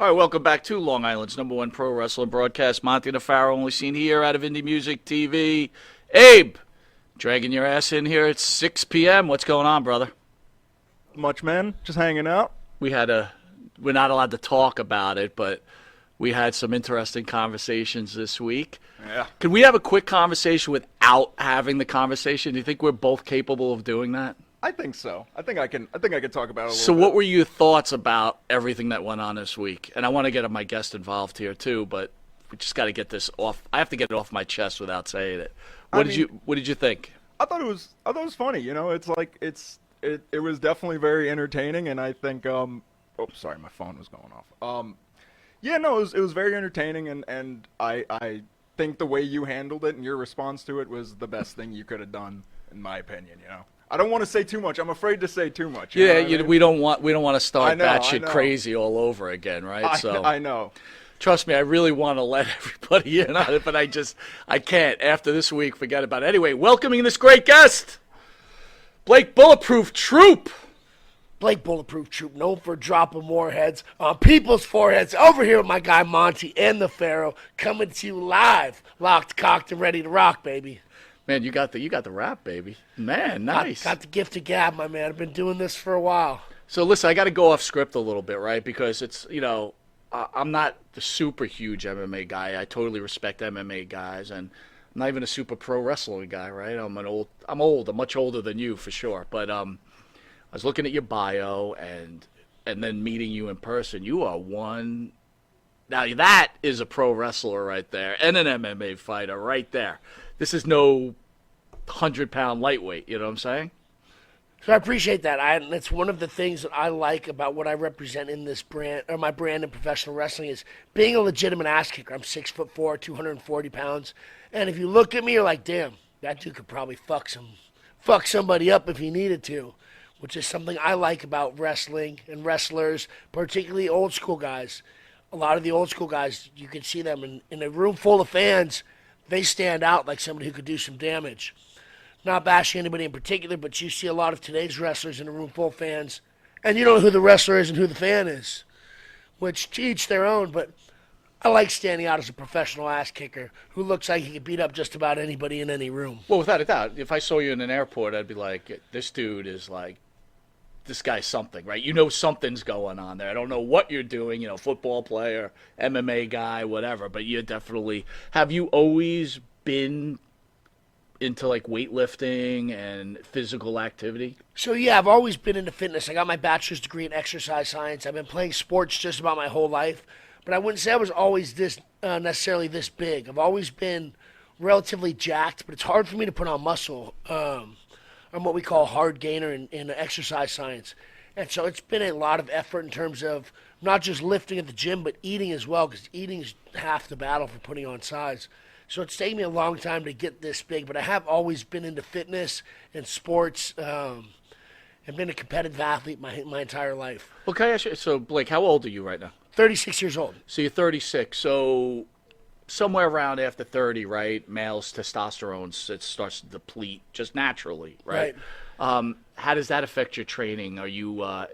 All right, welcome back to Long Island's #1 pro wrestling broadcast. Monte The Pharaoh, only seen here out of Indie Music TV. Abe, dragging your ass in here at 6 p.m. What's going on, brother? Much, man. Just hanging out. We're not allowed to talk about it, but we had some interesting conversations this week. Yeah. Could we have a quick conversation without having the conversation? Do you think we're both capable of doing that? I think so. I think I can talk about it a little So bit. what were your thoughts about everything that went on this week? And I want to get my guest involved here too, but we just got to get this off. I have to get it off my chest without saying it. What did you think? I thought it was funny. You know, it's like it was definitely very entertaining, and I think oh, sorry, my phone was going off. Yeah, no, it was very entertaining, and I think the way you handled it and your response to it was the best thing you could have done, in my opinion. You know. I don't want to say too much. I'm afraid to say too much. Yeah, I mean? we don't want to start that shit I know. crazy all over again, right? I know. Trust me, I really want to let everybody in on it, but I can't. After this week, forget about it. Anyway, welcoming this great guest, Blake Bulletproof Troop. Blake Bulletproof Troop, known for dropping warheads on people's foreheads. Over here with my guy Monte and the Pharaoh, coming to you live, locked, cocked, and ready to rock, baby. Man, you got the rap, baby. Man, nice. Got the gift of gab, my man. I've been doing this for a while. So listen, I got to go off script a little bit, right? Because it's, I'm not the super huge MMA guy. I totally respect MMA guys, and I'm not even a super pro wrestling guy, right? I'm old. I'm much older than you for sure. But I was looking at your bio and then meeting you in person. You are one. Now that is a pro wrestler right there, and an MMA fighter right there. This is no 100-pound lightweight, you know what I'm saying? So I appreciate that. It's one of the things that I like about what I represent in this brand, or my brand in professional wrestling, is being a legitimate ass kicker. I'm 6'4", 240 pounds, and if you look at me, you're like, damn, that dude could probably fuck somebody up if he needed to, which is something I like about wrestling and wrestlers, particularly old school guys. A lot of the old school guys, you can see them in a room full of fans. They stand out like somebody who could do some damage. Not bashing anybody in particular, but you see a lot of today's wrestlers in a room full of fans, and you don't know who the wrestler is and who the fan is, which to each their own, but I like standing out as a professional ass kicker who looks like he could beat up just about anybody in any room. Well, without a doubt, if I saw you in an airport, I'd be like, this dude is like, this guy's something, right? You know something's going on there. I don't know what you're doing, football player, MMA guy, whatever, but you definitely, have you always been into like weightlifting and physical activity? So yeah, I've always been into fitness. I got my bachelor's degree in exercise science. I've been playing sports just about my whole life, but I wouldn't say I was always this necessarily this big. I've always been relatively jacked, but it's hard for me to put on muscle. I'm what we call hard gainer in exercise science. And so it's been a lot of effort in terms of not just lifting at the gym, but eating as well, because eating is half the battle for putting on size. So it's taken me a long time to get this big, but I have always been into fitness and sports and been a competitive athlete my entire life. Okay, so Blake, how old are you right now? 36 years old. So you're 36, so somewhere around after 30, right, male's testosterone starts to deplete just naturally, right? How does that affect your training? Are you, I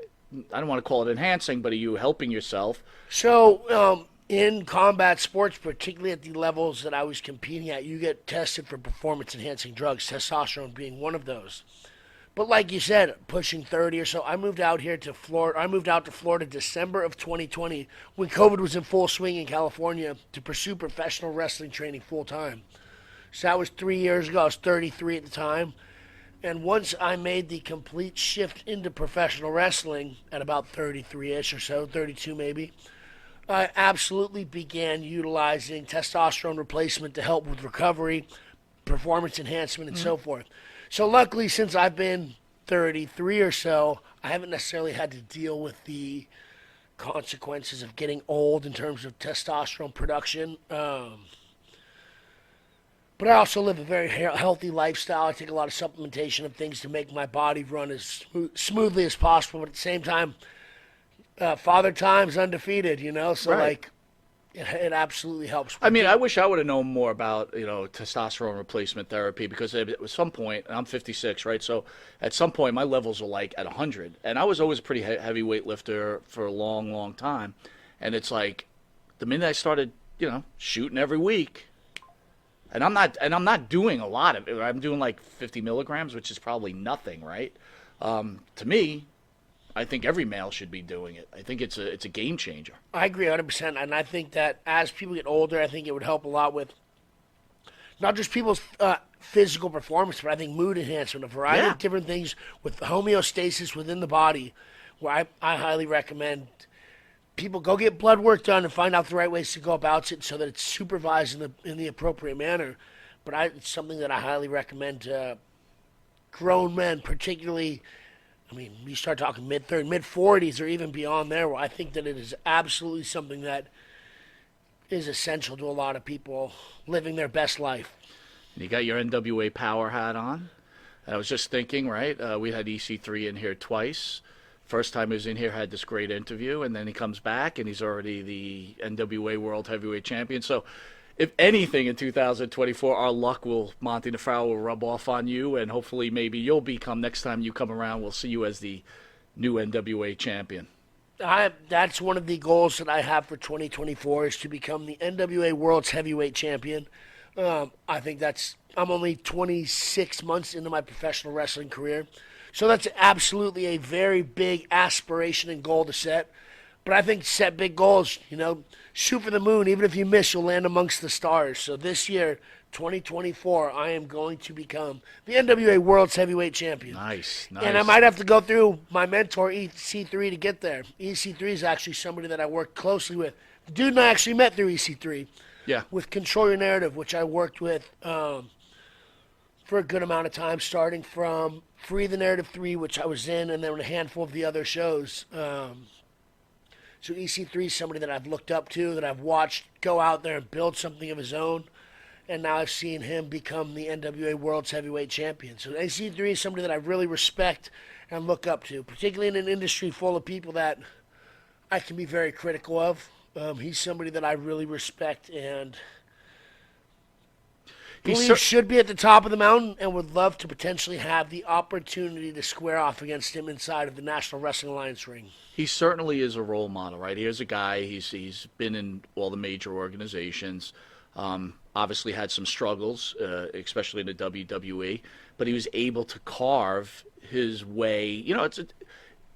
don't want to call it enhancing, but are you helping yourself? So in combat sports, particularly at the levels that I was competing at, you get tested for performance-enhancing drugs, testosterone being one of those. But like you said, pushing 30 or so, I moved out to Florida December of 2020 when COVID was in full swing in California to pursue professional wrestling training full time. So that was 3 years ago. I was 33 at the time. And once I made the complete shift into professional wrestling at about 33-ish or so, 32 maybe, I absolutely began utilizing testosterone replacement to help with recovery, performance enhancement, and so forth. So luckily, since I've been 33 or so, I haven't necessarily had to deal with the consequences of getting old in terms of testosterone production. But I also live a very healthy lifestyle. I take a lot of supplementation of things to make my body run as smoothly as possible. But at the same time, Father Time's undefeated, So, Right. it absolutely helps. I mean, I wish I would have known more about, testosterone replacement therapy, because at some point, and I'm 56, right? So at some point, my levels were like at 100. And I was always a pretty heavy weightlifter for a long, long time. And it's like the minute I started, shooting every week, and I'm not doing a lot of it. I'm doing like 50 milligrams, which is probably nothing, right? To me, I think every male should be doing it. I think it's a game changer. I agree 100%. And I think that as people get older, I think it would help a lot with not just people's physical performance, but I think mood enhancement, a variety Yeah. of different things with homeostasis within the body, where I highly recommend people go get blood work done and find out the right ways to go about it so that it's supervised in the appropriate manner. But it's something that I highly recommend to grown men, particularly. I mean, you start talking mid-30s, mid-40s, or even beyond there, where I think that it is absolutely something that is essential to a lot of people living their best life. You got your NWA power hat on. And I was just thinking, right? We had EC3 in here twice. First time he was in here, had this great interview, and then he comes back, and he's already the NWA World Heavyweight Champion. So, if anything, in 2024, our luck Monte The Pharaoh will rub off on you, and hopefully maybe you'll become, next time you come around, we'll see you as the new NWA champion. That's one of the goals that I have for 2024 is to become the NWA World's Heavyweight Champion. I think I'm only 26 months into my professional wrestling career. So that's absolutely a very big aspiration and goal to set. But I think set big goals, shoot for the moon. Even if you miss, you'll land amongst the stars. So this year, 2024, I am going to become the NWA World's Heavyweight Champion. Nice. And I might have to go through my mentor, EC3, to get there. EC3 is actually somebody that I worked closely with. The dude and I actually met through EC3. Yeah. With Control Your Narrative, which I worked with for a good amount of time, starting from Free the Narrative 3, which I was in, and then a handful of the other shows. So EC3 is somebody that I've looked up to, that I've watched go out there and build something of his own, and now I've seen him become the NWA World's Heavyweight Champion. So EC3 is somebody that I really respect and look up to, particularly in an industry full of people that I can be very critical of. He's somebody that I really respect and believe should be at the top of the mountain, and would love to potentially have the opportunity to square off against him inside of the National Wrestling Alliance ring. He certainly is a role model, right? Here's a guy, he's been in all the major organizations, obviously had some struggles, especially in the WWE, but he was able to carve his way.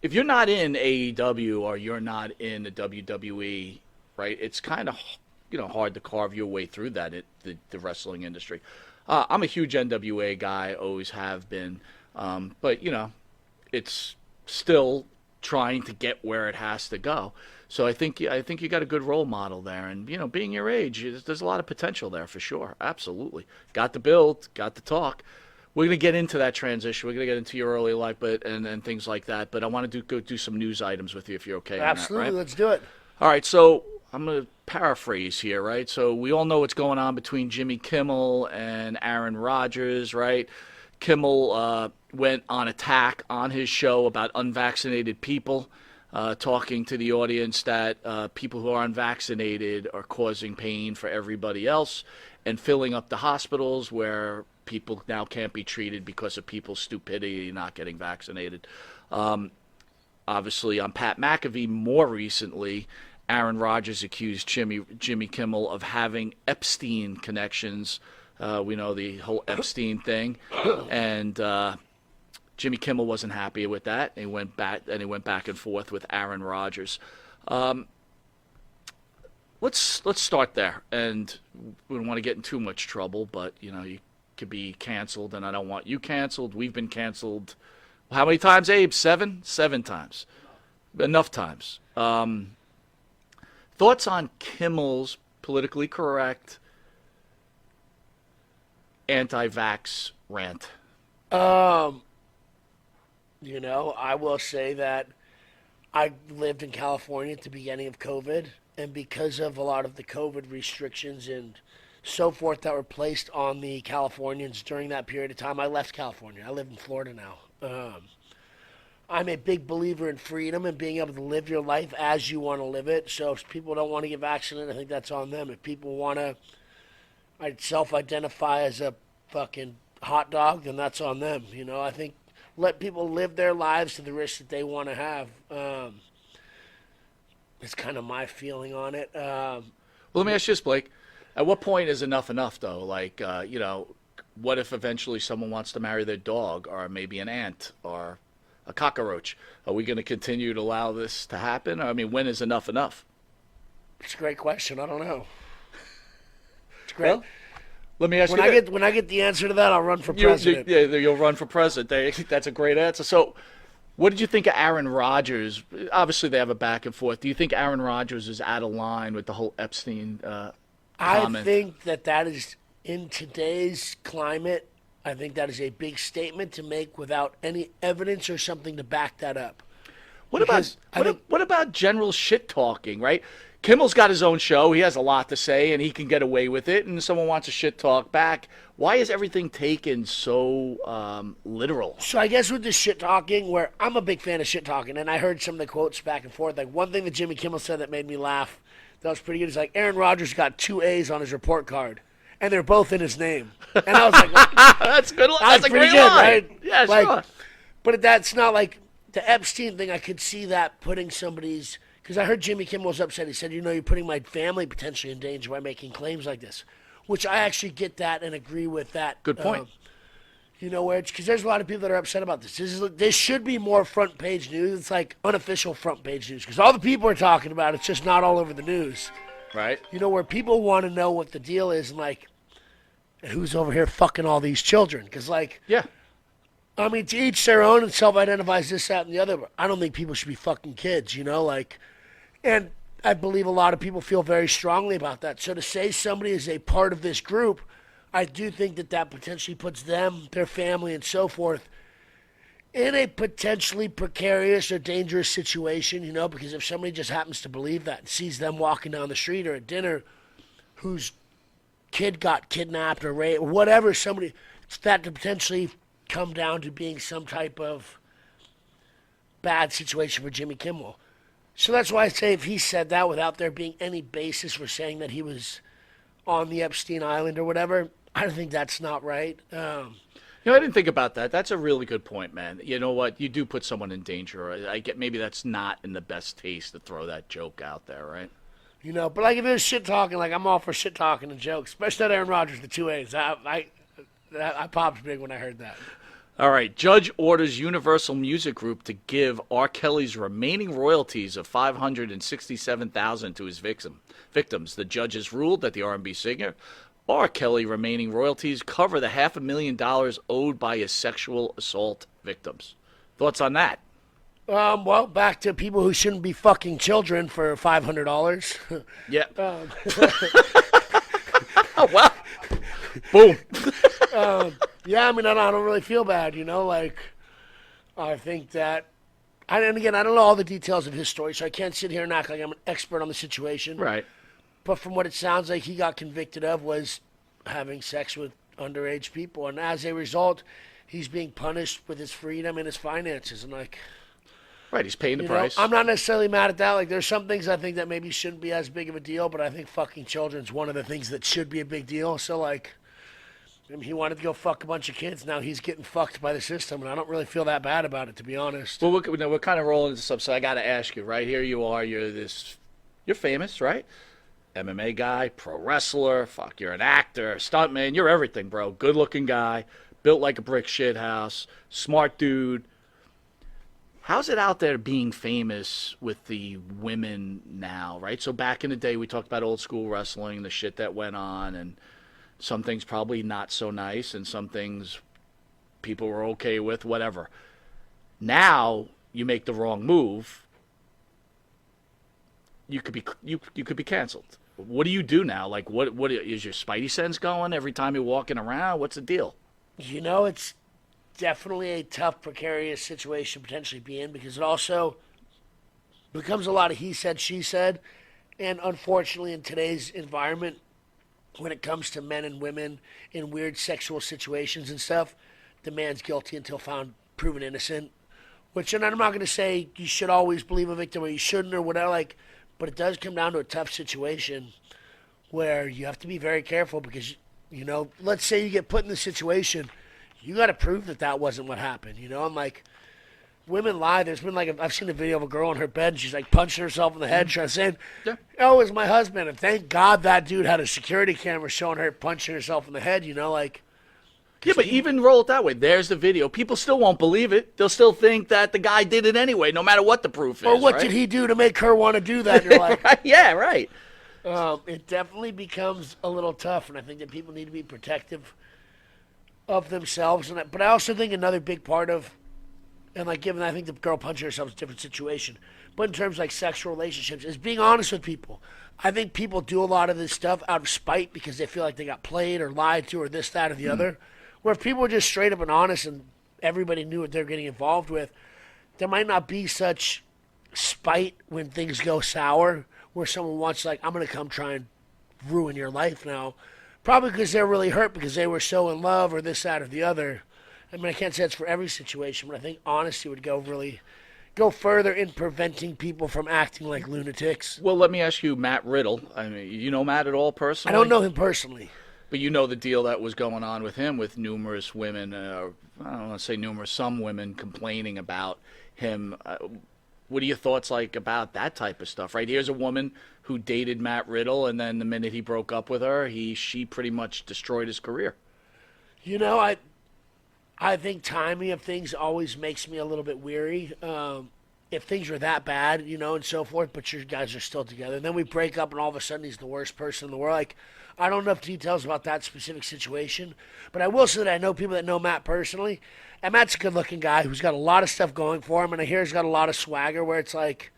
If you're not in AEW or you're not in the WWE, right, it's kind of hard to carve your way through that the wrestling industry. I'm a huge NWA guy, always have been, but it's still trying to get where it has to go. So I think you got a good role model there, and being your age, there's a lot of potential there for sure. Absolutely, got the build, got the talk. We're gonna get into that transition. We're gonna get into your early life, and things like that. But I want to go do some news items with you if you're okay. Absolutely, on that, right? Let's do it. All right, so I'm going to paraphrase here, right? So we all know what's going on between Jimmy Kimmel and Aaron Rodgers, right? Kimmel went on attack on his show about unvaccinated people, talking to the audience that people who are unvaccinated are causing pain for everybody else and filling up the hospitals where people now can't be treated because of people's stupidity not getting vaccinated. Obviously, on Pat McAfee, more recently, Aaron Rodgers accused Jimmy Kimmel of having Epstein connections. We know the whole Epstein thing, and Jimmy Kimmel wasn't happy with that. And he went back and forth with Aaron Rodgers. Let's start there, and we don't want to get in too much trouble, but you could be canceled, and I don't want you canceled. We've been canceled. How many times, Abe? 7 times. Enough times. Thoughts on Kimmel's politically correct anti-vax rant? I will say that I lived in California at the beginning of COVID, and because of a lot of the COVID restrictions and so forth that were placed on the Californians during that period of time, I left California. I live in Florida now. I'm a big believer in freedom and being able to live your life as you want to live it. So if people don't want to get vaccinated, I think that's on them. If people want to self-identify as a fucking hot dog, then that's on them. I think let people live their lives to the risk that they want to have. It's kind of my feeling on it. Well, let me ask you this, Blake. At what point is enough enough, though? Like, what if eventually someone wants to marry their dog, or maybe an ant, or a cockroach? Are we going to continue to allow this to happen? I mean, when is enough enough? It's a great question. I don't know. It's great. Well, let me ask when you when I get the answer to that, I'll run for president. You'll run for president. That's a great answer. So, what did you think of Aaron Rodgers? Obviously, they have a back and forth. Do you think Aaron Rodgers is out of line with the whole Epstein comment? I think that is, in today's climate, I think that is a big statement to make without any evidence or something to back that up. What about general shit talking, right? Kimmel's got his own show. He has a lot to say, and he can get away with it. And someone wants to shit talk back. Why is everything taken so literal? So I guess with the shit talking, where I'm a big fan of shit talking, and I heard some of the quotes back and forth. Like one thing that Jimmy Kimmel said that made me laugh, that was pretty good. Is like Aaron Rodgers got 2 A's on his report card, and they're both in his name. And I was like, that's good. That's a great good, line. right? Yeah, like, sure. But that's not like the Epstein thing. I could see that putting somebody's. Because I heard Jimmy Kimmel was upset. He said, you're putting my family potentially in danger by making claims like this, which I actually get that and agree with that. Good point. Because there's a lot of people that are upset about this. This should be more front page news. It's like unofficial front page news because all the people are talking about it. It's just not all over the news. Right. Where people want to know what the deal is and like who's over here fucking all these children. Because yeah. I mean, to each their own and self-identifies this, that, and the other. But I don't think people should be fucking kids, And I believe a lot of people feel very strongly about that. So to say somebody is a part of this group, I do think that potentially puts them, their family, and so forth in a potentially precarious or dangerous situation, because if somebody just happens to believe that and sees them walking down the street or at dinner whose kid got kidnapped or raped or whatever, it's that to potentially come down to being some type of bad situation for Jimmy Kimmel. So that's why I say if he said that without there being any basis for saying that he was on the Epstein Island or whatever, I don't think that's not right. I didn't think about that. That's a really good point, man. You know what? You do put someone in danger. I get maybe that's not in the best taste to throw that joke out there, right? But like if it was shit talking, like I'm all for shit talking and jokes, especially that Aaron Rodgers, the 2 A's. I popped big when I heard that. All right. Judge orders Universal Music Group to give R. Kelly's remaining royalties of $567,000 to his victims. The judge has ruled that the R&B singer R. Kelly remaining royalties cover the $500,000 owed by his sexual assault victims. Thoughts on that? Well, back to people who shouldn't be fucking children for $500. Yeah. Well, boom. Yeah, I mean, I don't really feel bad, I think that, and again, I don't know all the details of his story, so I can't sit here and act like I'm an expert on the situation. Right. But from what it sounds like he got convicted of was having sex with underage people, and as a result, he's being punished with his freedom and his finances, and right, he's paying the price. I'm not necessarily mad at that. There's some things I think that maybe shouldn't be as big of a deal, but I think fucking children's one of the things that should be a big deal. So, he wanted to go fuck a bunch of kids. Now he's getting fucked by the system, and I don't really feel that bad about it, to be honest. Well, we're kind of rolling this up, so I got to ask you, right? Here you are. You're famous, right? MMA guy, pro wrestler, you're an actor, stuntman. You're everything, bro. Good-looking guy, built like a brick shit house, smart dude. How's it out there being famous with the women now, right? So back in the day, we talked about old school wrestling, the shit that went on, and some things probably not so nice, and some things people were okay with, whatever. Now, you make the wrong move, you could be canceled. What do you do now? What is your spidey sense going every time you're walking around? What's the deal? It's definitely a tough, precarious situation potentially be in because it also becomes a lot of he said, she said, and unfortunately in today's environment, when it comes to men and women in weird sexual situations and stuff, the man's guilty until found proven innocent. Which, and I'm not going to say you should always believe a victim or you shouldn't or whatever, but it does come down to a tough situation where you have to be very careful because, let's say you get put in the situation, you got to prove that wasn't what happened. I'm women lie. There's been I've seen a video of a girl in her bed and she's like punching herself in the head, trying to say, Yeah. "Oh, it's my husband." And thank God that dude had a security camera showing her punching herself in the head. Yeah, but even roll it that way. There's the video. People still won't believe it. They'll still think that the guy did it anyway, no matter what the proof is. Or what right? did he do to make her want to do that? And you're like, Right, yeah, right. it definitely becomes a little tough, and I think that people need to be protective of themselves. But I also think another big part of, and given I think the girl punching herself is a different situation, but in terms of sexual relationships, is being honest with people. I think people do a lot of this stuff out of spite because they feel like they got played or lied to or this, that, or the other. Where if people were just straight up and honest and everybody knew what they're getting involved with, there might not be such spite when things go sour where someone wants I'm going to come try and ruin your life now. Probably because they're really hurt because they were so in love or this, that, or the other. I mean, I can't say it's for every situation, but I think honesty would go further in preventing people from acting like lunatics. Well, let me ask you, Matt Riddle. I mean, you know Matt at all personally? I don't know him personally. But you know the deal that was going on with him with numerous women, I don't want to say numerous, some women complaining about him. What are your thoughts about that type of stuff, right? Here's a woman who dated Matt Riddle, and then the minute he broke up with her, she pretty much destroyed his career. I think timing of things always makes me a little bit weary. If things are that bad, and so forth, but you guys are still together, and then we break up, and all of a sudden he's the worst person in the world. I don't know enough details about that specific situation, but I will say that I know people that know Matt personally, and Matt's a good-looking guy who's got a lot of stuff going for him, and I hear he's got a lot of swagger where it's I'd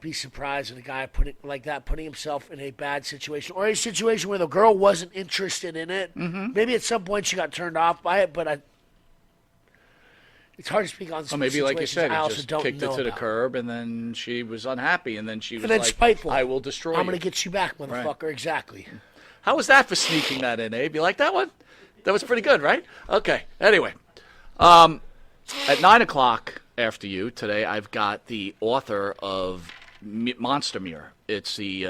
be surprised at a guy putting himself in a bad situation or a situation where the girl wasn't interested in it. Mm-hmm. Maybe at some point she got turned off by it, but it's hard to speak on. Or maybe, like you said, he just kicked it to the curb, and then she was unhappy, and then she was spiteful. "I will destroy you. I'm going to get you back, motherfucker." Right. Exactly. How was that for sneaking that in, Abe? You like that one? That was pretty good, right? Okay. Anyway, at 9:00 after you today, I've got the author of Monster Mirror. It's he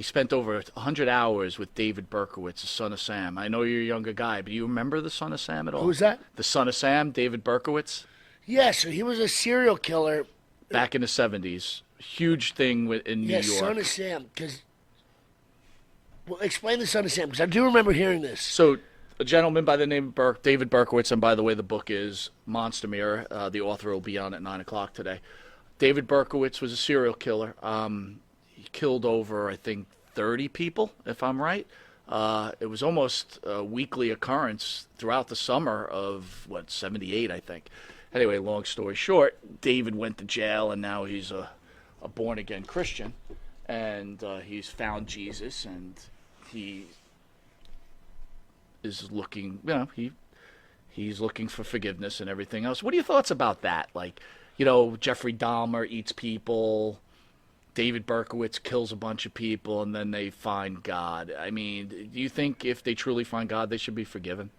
spent over 100 hours with David Berkowitz, the son of Sam. I know you're a younger guy, but do you remember the son of Sam at all? Who's that? The son of Sam, David Berkowitz. Yeah, so he was a serial killer. Back in the 70s. Huge thing in New York. Yeah, son of Sam. Well, explain the son of Sam, because I do remember hearing this. So a gentleman by the name of David Berkowitz, and by the way, the book is Monster Mirror. The author will be on at 9:00 today. David Berkowitz was a serial killer. He killed over, I think, 30 people, if I'm right. It was almost a weekly occurrence throughout the summer of, 78, I think. Anyway, long story short, David went to jail, and now he's a born-again Christian. And he's found Jesus, and he is looking, he's looking for forgiveness and everything else. What are your thoughts about that? Jeffrey Dahmer eats people, David Berkowitz kills a bunch of people, and then they find God. I mean, do you think if they truly find God, they should be forgiven?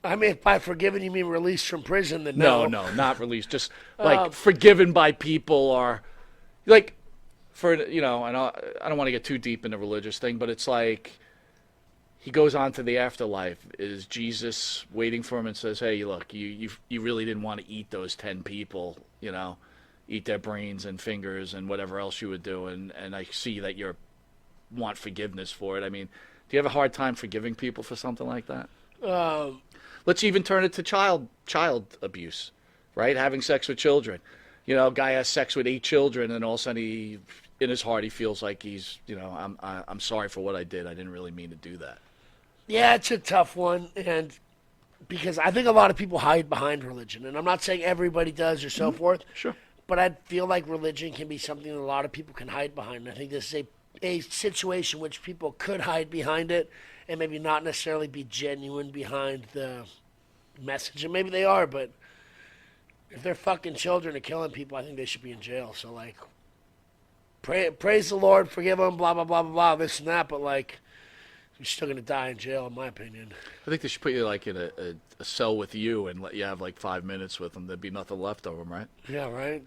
I mean, if by forgiven you mean released from prison, then no. No, not released. Just forgiven by people, or and I don't want to get too deep in the religious thing, but it's he goes on to the afterlife. Is Jesus waiting for him and says, "Hey, look, you really didn't want to eat those 10 people, eat their brains and fingers and whatever else you would do, and I see that you want forgiveness for it." I mean, do you have a hard time forgiving people for something like that? Let's even turn it to child abuse, right? Having sex with children. Guy has sex with 8 children, and all of a sudden in his heart he feels like he's, I'm sorry for what I did. I didn't really mean to do that. Yeah, it's a tough one, and because I think a lot of people hide behind religion, and I'm not saying everybody does or so forth. Sure. But I feel like religion can be something that a lot of people can hide behind. And I think this is a situation which people could hide behind it and maybe not necessarily be genuine behind the message. And maybe they are, but if they're fucking children and killing people, I think they should be in jail. So, praise the Lord, forgive them, blah, blah, blah, blah, blah, this and that. But, you're still going to die in jail, in my opinion. I think they should put you, in a cell with you and let you have, 5 minutes with them. There'd be nothing left of them, right? Yeah, right?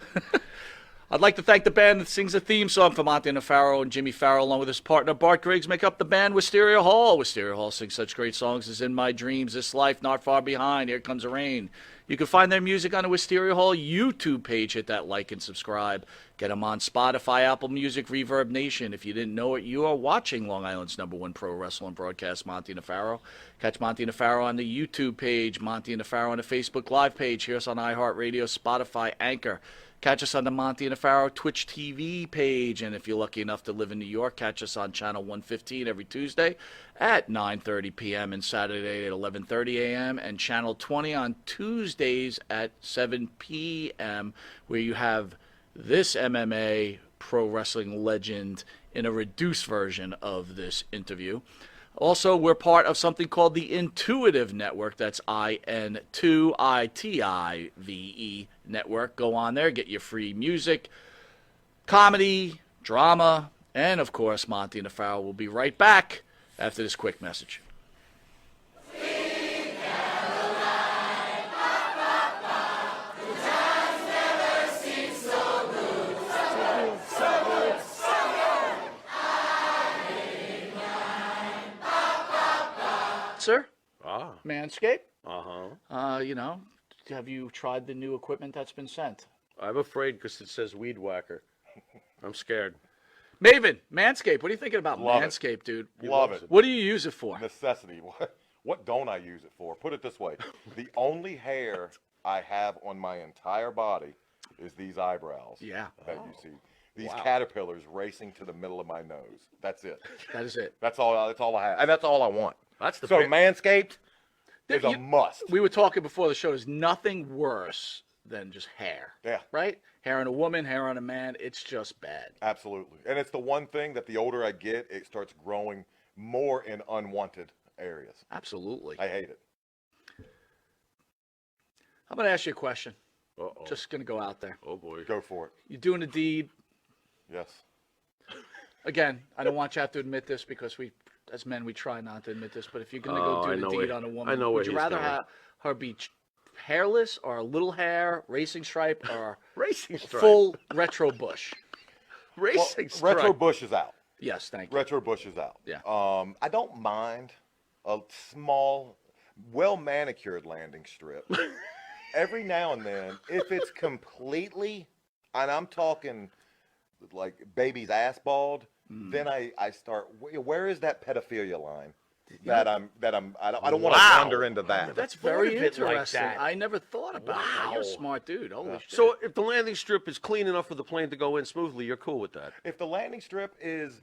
I'd like to thank the band that sings the theme song for Monte The Pharaoh, and Jimmy Farrell, along with his partner Bart Griggs, make up the band Wisteria Hall. Wisteria Hall sings such great songs as In My Dreams, This Life, Not Far Behind, Here Comes the Rain. You can find their music on the Wisteria Hall YouTube page. Hit that like and subscribe. Get them on Spotify, Apple Music, Reverb Nation. If you didn't know it, you are watching Long Island's #1 pro wrestling broadcast, Monte The Pharaoh. Catch Monte The Pharaoh on the YouTube page, Monte The Pharaoh on the Facebook Live page. Hear us on iHeartRadio, Spotify, Anchor. Catch us on the Monte The Pharaoh Twitch TV page. And if you're lucky enough to live in New York, catch us on Channel 115 every Tuesday at 9:30 p.m. and Saturday at 11:30 a.m. and Channel 20 on Tuesdays at 7 p.m., where you have this MMA pro wrestling legend in a reduced version of this interview. Also, we're part of something called the Intuitive Network. That's IN2ITIVE Network. Go on there, get your free music, comedy, drama, and of course, Monte and the Pharaoh will be right back after this quick message. Sir? Manscaped? You know, have you tried the new equipment that's been sent? I'm afraid because it says weed whacker. I'm scared. Maven, Manscaped, what are you thinking about Love it. Manscaped, dude? Love it. What do you use it for? Necessity. What don't I use it for? Put it this way. The only hair I have on my entire body is these eyebrows. Yeah. That you see. These caterpillars racing to the middle of my nose. That's it. That is it. That's all I have. And that's all I want. That's the So big- Manscaped is a must. We were talking before the show. There's nothing worse than just hair. Yeah. Right? Hair on a woman, hair on a man. It's just bad. Absolutely. And it's the one thing that the older I get, it starts growing more in unwanted areas. Absolutely. I hate it. I'm going to ask you a question. Uh-oh. Just going to go out there. Oh, boy. Go for it. You're doing a deed. Yes. Again, I don't want you to have to admit this because we, as men, we try not to admit this. But if you're going to Oh, go I do know the deed where- on a woman, I know where would you he's rather going. have her be hairless or a little hair, racing stripe, or Racing stripe. full retro bush? Well, Racing stripe. Retro Bush is out. Yes, thank you. Retro Bush is out. Yeah. I don't mind a small, well manicured landing strip. Every now and then, if it's completely, and I'm talking like baby's ass bald, then I start. Where is that pedophilia line? I don't want to Wow. wander into that. That's thought very of it like interesting. that. I never thought about that. You're a Wow. smart dude. Holy shit. So if the landing strip is clean enough for the plane to go in smoothly, you're cool with that? If the landing strip has,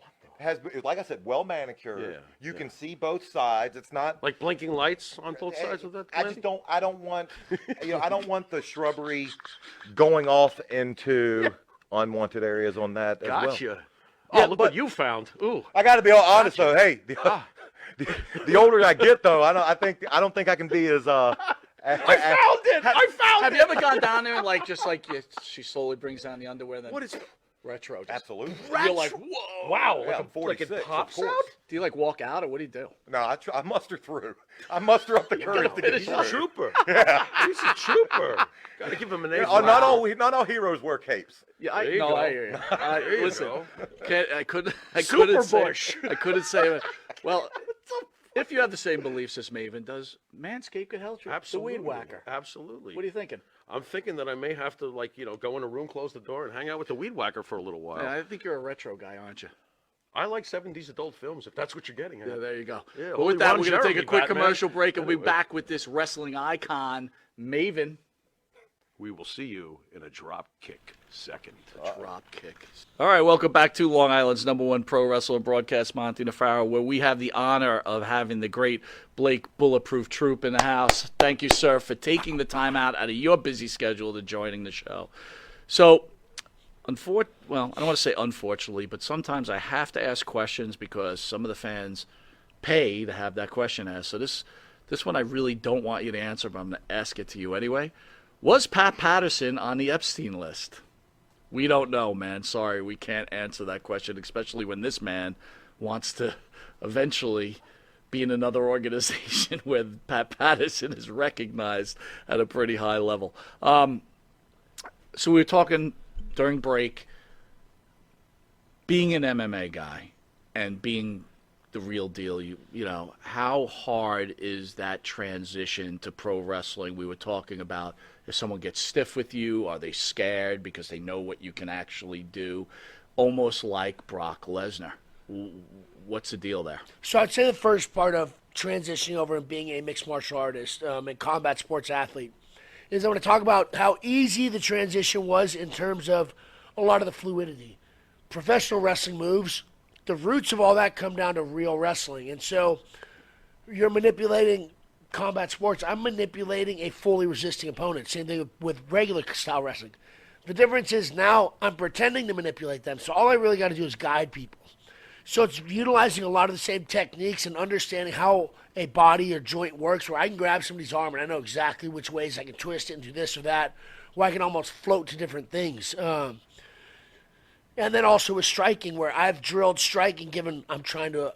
like I said, well manicured, Yeah, you can see both sides. It's not Like blinking lights on both sides of that I landing? just don't. I don't want. I don't want the shrubbery going off into unwanted areas on that as well. Gotcha. Yeah, Oh, look but- what you found. Ooh. I got to be all honest though. Hey, the older I get though, I don't think I can be as I found it! I found have it! you ever gone down there and she slowly brings down the underwear? Then What is retro? Just, Absolutely. You're like, whoa. Wow, Yeah, like, I'm like 46, it of pops course. out? Do you like walk out or what do you do? No, I muster through. I muster up the courage to get He's through. a trooper. He's a trooper. Gotta give him an A. Not all heroes wear capes. Yeah, There you no, go. I hear you. There you Listen, go. I couldn't Super say. Bush. I couldn't say it. Well, if you have the same beliefs as Maven does, Manscaped could help you. Absolutely. The weed whacker. Absolutely. What are you thinking? I'm thinking that I may have to, go in a room, close the door, and hang out with the weed whacker for a little while. Yeah, I think you're a retro guy, aren't you? I like 70s adult films, if that's what you're getting at. Yeah, there you go. Yeah, but only with that, Ron we're going to take a Jeremy, quick Batman. commercial break and we'll be Anyway. back with this wrestling icon, Maven. We will see you in a drop kick second. Drop kick. All right, welcome back to Long Island's #1 pro wrestling broadcast, Monte The Pharaoh, where we have the honor of having the great Blake Bulletproof Troop in the house. Thank you, sir, for taking the time out of your busy schedule to joining the show. So, I don't want to say unfortunately, but sometimes I have to ask questions because some of the fans pay to have that question asked. So this one I really don't want you to answer, but I'm going to ask it to you anyway. Was Pat Patterson on the Epstein list? We don't know, man. Sorry, we can't answer that question, especially when this man wants to eventually be in another organization where Pat Patterson is recognized at a pretty high level. So we were talking during break, being an MMA guy and being the real deal. How hard is that transition to pro wrestling? We were talking about if someone gets stiff with you, are they scared because they know what you can actually do? Almost like Brock Lesnar. What's the deal there? So I'd say the first part of transitioning over and being a mixed martial artist and combat sports athlete is I want to talk about how easy the transition was in terms of a lot of the fluidity. Professional wrestling moves, the roots of all that come down to real wrestling. And so you're manipulating combat sports. I'm manipulating a fully resisting opponent. Same thing with regular style wrestling. The difference is now I'm pretending to manipulate them. So all I really got to do is guide people. So it's utilizing a lot of the same techniques and understanding how a body or joint works, where I can grab somebody's arm and I know exactly which ways I can twist it and do this or that, where I can almost float to different things. And then also with striking, where I've drilled striking, given I'm trying to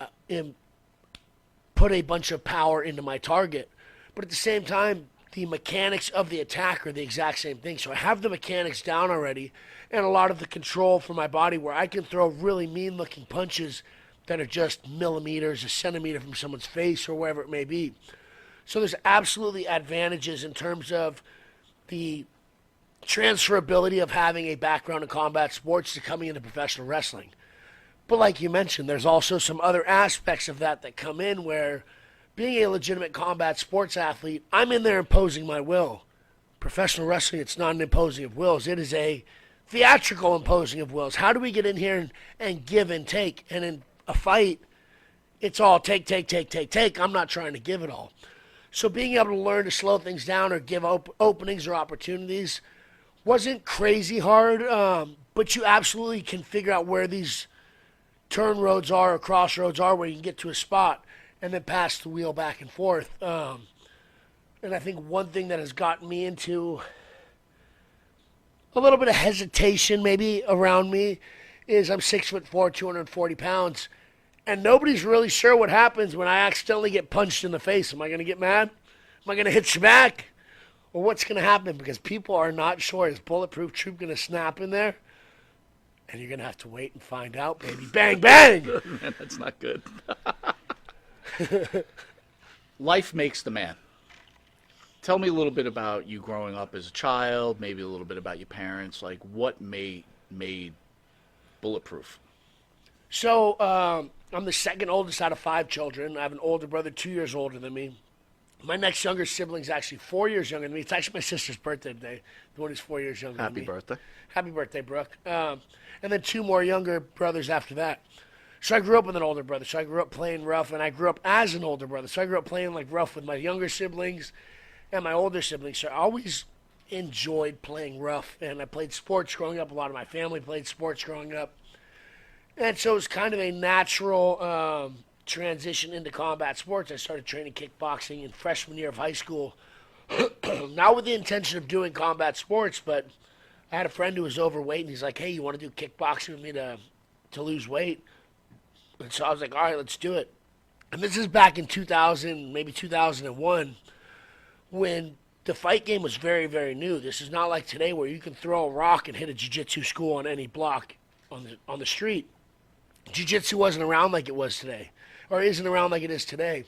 put a bunch of power into my target. But at the same time, the mechanics of the attack are the exact same thing. So I have the mechanics down already, and a lot of the control for my body where I can throw really mean-looking punches that are just millimeters, a centimeter from someone's face or wherever it may be. So there's absolutely advantages in terms of the transferability of having a background in combat sports to coming into professional wrestling. But like you mentioned, there's also some other aspects of that come in where being a legitimate combat sports athlete, I'm in there imposing my will. Professional wrestling, it's not an imposing of wills. It is a theatrical imposing of wills. How do we get in here and give and take? And in a fight, it's all take. I'm not trying to give it all. So being able to learn to slow things down or give openings or opportunities wasn't crazy hard, but you absolutely can figure out where these turn roads are or crossroads are where you can get to a spot and then pass the wheel back and forth. And I think one thing that has gotten me into a little bit of hesitation maybe around me is I'm 6'4", 240 pounds, and nobody's really sure what happens when I accidentally get punched in the face. Am I going to get mad? Am I going to hit you back? Or what's going to happen? Because people are not sure. Is Bulletproof Troop going to snap in there? And you're going to have to wait and find out, baby. Bang, bang! Man, that's not good. Life makes the man. Tell me a little bit about you growing up as a child, maybe a little bit about your parents. Like, what made Bulletproof? So, I'm the second oldest out of 5 children. I have an older brother 2 years older than me. My next younger sibling is actually 4 years younger than me. It's actually my sister's birthday today, the one who's 4 years younger than me. Happy birthday. Happy birthday, Brooke. And then 2 more younger brothers after that. So I grew up with an older brother. So I grew up playing rough, and I grew up as an older brother. So I grew up playing like rough with my younger siblings and my older siblings. So I always enjoyed playing rough, and I played sports growing up. A lot of my family played sports growing up. And so it was kind of a natural transition into combat sports. I started training kickboxing in freshman year of high school, not with the intention of doing combat sports, but I had a friend who was overweight, and he's like, hey, you want to do kickboxing with me to lose weight? And so I was like, all right, let's do it. And this is back in 2000, maybe 2001, when the fight game was very, very new. This is not like today where you can throw a rock and hit a jiu-jitsu school on any block on the street. Jiu-jitsu wasn't around like it was today, or isn't around like it is today.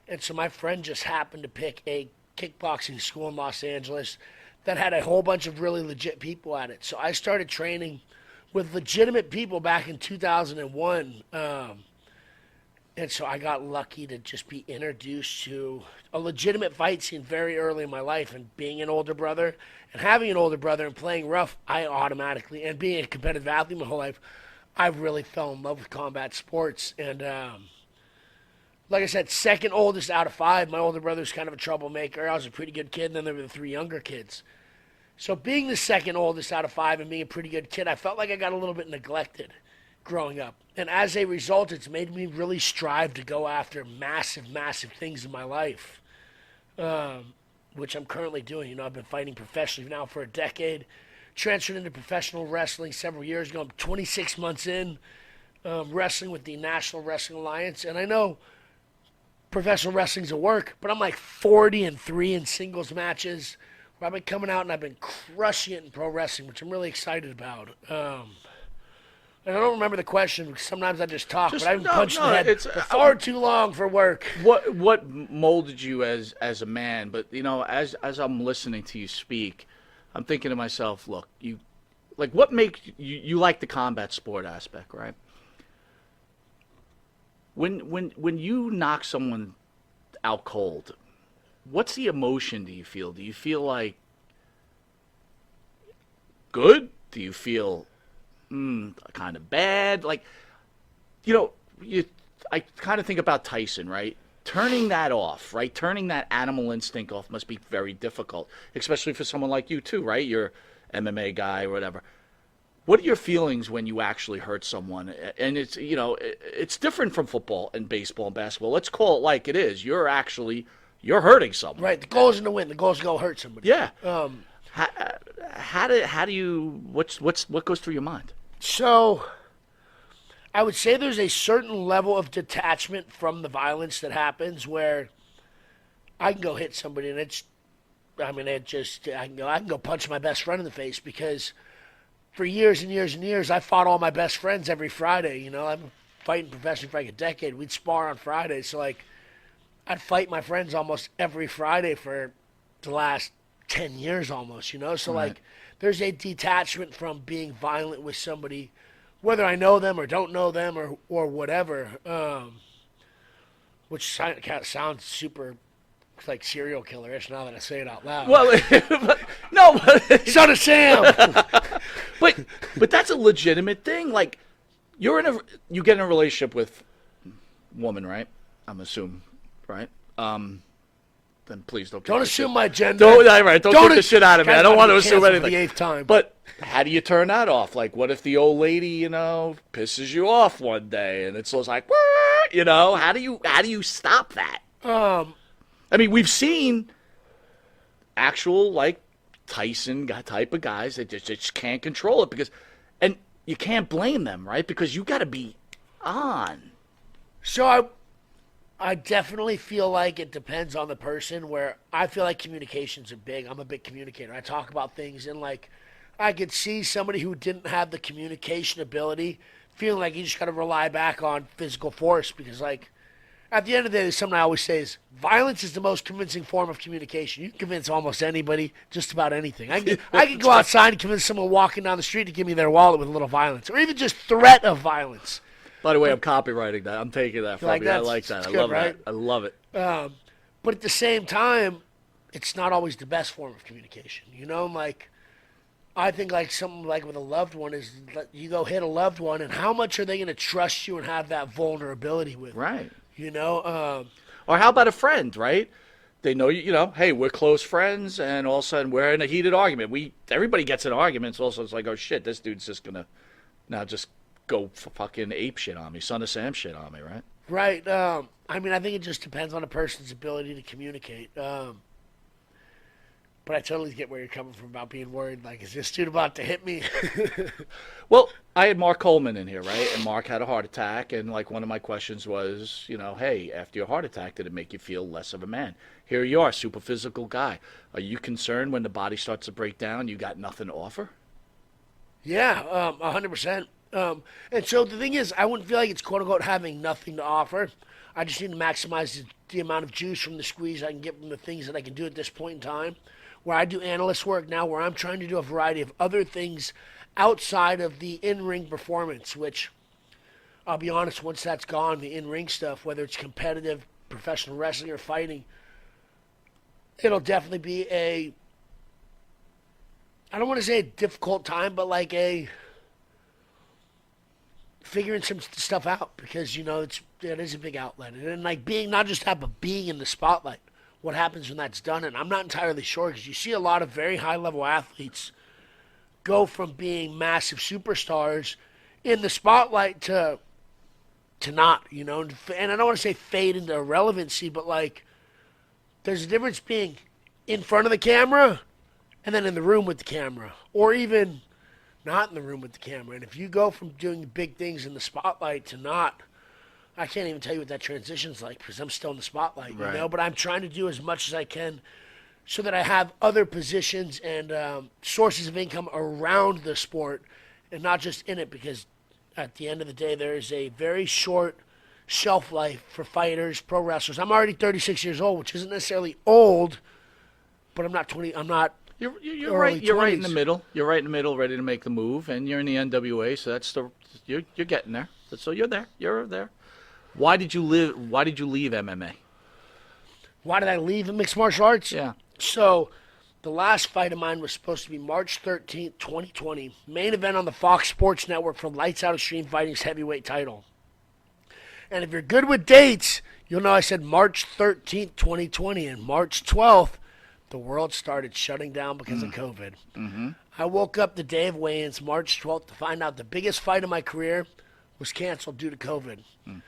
And so my friend just happened to pick a kickboxing school in Los Angeles that had a whole bunch of really legit people at it. So I started training with legitimate people back in 2001. And so I got lucky to just be introduced to a legitimate fight scene very early in my life. And being an older brother and having an older brother and playing rough, I automatically, and being a competitive athlete my whole life, I really fell in love with combat sports. And like I said, second oldest out of 5. My older brother's kind of a troublemaker. I was a pretty good kid, and then there were the 3 younger kids. So being the second oldest out of 5 and being a pretty good kid, I felt like I got a little bit neglected growing up. And as a result, it's made me really strive to go after massive, massive things in my life, which I'm currently doing. You know, I've been fighting professionally now for a decade, transferred into professional wrestling several years ago. I'm 26 months in, wrestling with the National Wrestling Alliance. And I know professional wrestling's a work, but I'm like 40-3 in singles matches, where I've been coming out and I've been crushing it in pro wrestling, which I'm really excited about. And I don't remember the question because sometimes I just talk, but I've been no, punched in no, the head it's- for far too long for work. What molded you as a man? But as I'm listening to you speak, I'm thinking to myself, look, what makes you like the combat sport aspect, right? When you knock someone out cold, what's the emotion do you feel? Do you feel like good? Do you feel kind of bad? Like, I kind of think about Tyson, right? Turning that off, right? Turning that animal instinct off must be very difficult, especially for someone like you too, right? You're MMA guy or whatever. What are your feelings when you actually hurt someone? And it's different from football and baseball and basketball. Let's call it like it is. You're hurting someone. Right. The goal isn't to win. The goal is to go hurt somebody. Yeah. How do you what goes through your mind? So, I would say there's a certain level of detachment from the violence that happens where I can go hit somebody and I can go punch my best friend in the face because for years and years and years I fought all my best friends every Friday. I've been fighting professionally for like a decade. We'd spar on Fridays, so I'd fight my friends almost every Friday for the last 10 years almost. So Right. there's a detachment from being violent with somebody, whether I know them or don't know them or whatever, which sounds super like serial killer-ish now that I say it out loud. Well, no, Son of Sam! but that's a legitimate thing. Like, you get in a relationship with a woman, right? I'm assuming, right? Then please don't. Don't assume my gender. Don't kick the shit out of me. I don't want to assume anything. For the 8th time. But how do you turn that off? Like, what if the old lady, pisses you off one day, and it's just like, how do you stop that? I mean, we've seen actual Tyson type of guys that just can't control it and you can't blame them, right? Because you got to be on. So I definitely feel like it depends on the person. Where I feel like communications are big. I'm a big communicator. I talk about things and I could see somebody who didn't have the communication ability feeling like you just got to rely back on physical force because at the end of the day, there's something I always say is violence is the most convincing form of communication. You can convince almost anybody just about anything. I can go outside and convince someone walking down the street to give me their wallet with a little violence, or even just threat of violence. By the way, I'm copywriting that. I'm taking that from you. I like that. It's I good, love right? that. I love it. But at the same time, it's not always the best form of communication. I think something like with a loved one is you go hit a loved one, and how much are they going to trust you and have that vulnerability with? Right. Or how about a friend, right? They know hey, we're close friends, and all of a sudden we're in a heated argument. Everybody gets in arguments. Also, it's like, oh shit, this dude's just gonna now just go fucking ape shit on me, Son of Sam shit on me, right? Right. I think it just depends on a person's ability to communicate. But I totally get where you're coming from about being worried. Like, is this dude about to hit me? Well, I had Mark Coleman in here, right? And Mark had a heart attack, and one of my questions was, hey, after your heart attack, did it make you feel less of a man? Here you are, super physical guy. Are you concerned when the body starts to break down, you got nothing to offer? Yeah, 100%. And so the thing is, I wouldn't feel like it's quote-unquote having nothing to offer. I just need to maximize the amount of juice from the squeeze I can get from the things that I can do at this point in time. Where I do analyst work now, where I'm trying to do a variety of other things outside of the in-ring performance, which I'll be honest, once that's gone, the in-ring stuff, whether it's competitive, professional wrestling, or fighting, it'll definitely be I don't want to say a difficult time, but figuring some stuff out because, it is a big outlet. And being, not just that, but being in the spotlight. What happens when that's done, and I'm not entirely sure because you see a lot of very high-level athletes go from being massive superstars in the spotlight to not, and I don't want to say fade into irrelevancy, but there's a difference being in front of the camera and then in the room with the camera, or even not in the room with the camera. And if you go from doing big things in the spotlight to not, I can't even tell you what that transition's like because I'm still in the spotlight, right. But I'm trying to do as much as I can so that I have other positions and sources of income around the sport and not just in it because, at the end of the day, there is a very short shelf life for fighters, pro wrestlers. I'm already 36 years old, which isn't necessarily old, but I'm not 20. I'm not. You're early right. You're right in the 20s. middle. You're right in the middle, ready to make the move, and you're in the NWA, so you're getting there. So you're there. You're there. Why did you leave MMA? Why did I leave mixed martial arts? Yeah. So, the last fight of mine was supposed to be March 13th, 2020. Main event on the Fox Sports Network for Lights Out Extreme Fighting's heavyweight title. And if you're good with dates, you'll know I said March 13th, 2020. And March 12th, the world started shutting down because of COVID. Mm-hmm. I woke up the day of weigh-ins, March 12th, to find out the biggest fight of my career was canceled due to COVID. And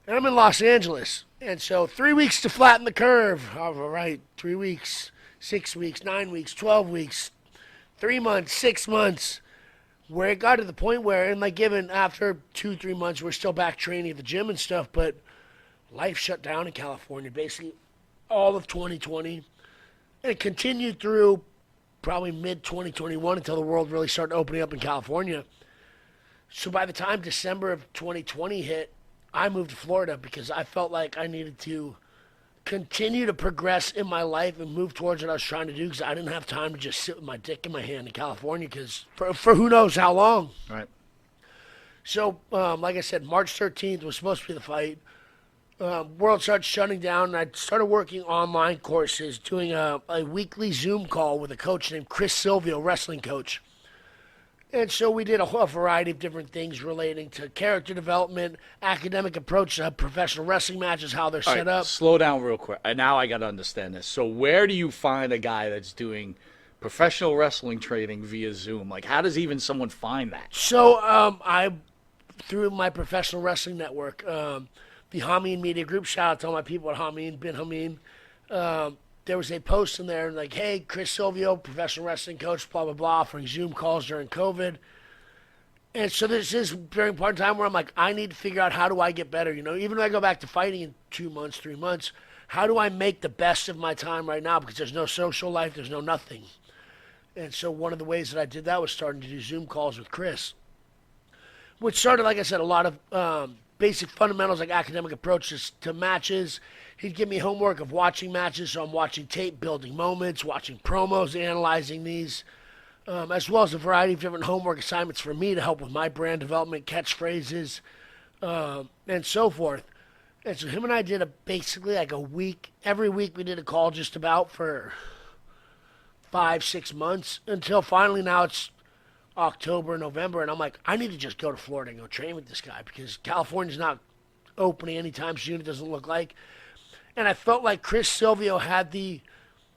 I'm in Los Angeles. And so 3 weeks to flatten the curve. All right, 3 weeks, 6 weeks, 9 weeks, 12 weeks, 3 months, 6 months. Where it got to the point where, and like given after 2-3 months, we're still back training at the gym and stuff, but life shut down in California basically all of 2020. And it continued through probably mid-2021 until the world really started opening up in California. So by the time December of 2020 hit, I moved to Florida because I felt like I needed to continue to progress in my life and move towards what I was trying to do because I didn't have time to just sit with my dick in my hand in California because for who knows how long. Right. So, like I said, March 13th was supposed to be the fight. World started shutting down, and I started working online courses, doing a weekly Zoom call with a coach named Chris Silvio, wrestling coach. And so we did a variety of different things relating to character development, academic approach to professional wrestling matches, how they're All set right, up. slow down real quick. Now I got to understand this. So where do you find a guy that's doing professional wrestling training via Zoom? Like, how does even someone find that? So I, through my professional wrestling network, the Hameen Media Group, shout out to all my people at Hameen, bin Hameen. There was a post in there like, hey, Chris Silvio, professional wrestling coach, blah, blah, blah, offering Zoom calls during COVID. And so this is during part of time where I'm like, I need to figure out how do I get better. You know, even if I go back to fighting in 2 months, 3 months, how do I make the best of my time right now? Because there's no social life, there's no nothing. And so one of the ways that I did that was starting to do Zoom calls with Chris, which started, like I said, a lot of basic fundamentals like academic approaches to matches. He'd give me homework of watching matches, so I'm watching tape, building moments, watching promos, analyzing these, as well as a variety of different homework assignments for me to help with my brand development, catchphrases, and so forth. And so him and I did basically like a week. Every week we did a call just about for 5-6 months until finally now it's October, November, and I'm like, I need to just go to Florida and go train with this guy because California's not opening anytime soon, it doesn't look like. And I felt like Chris Silvio had the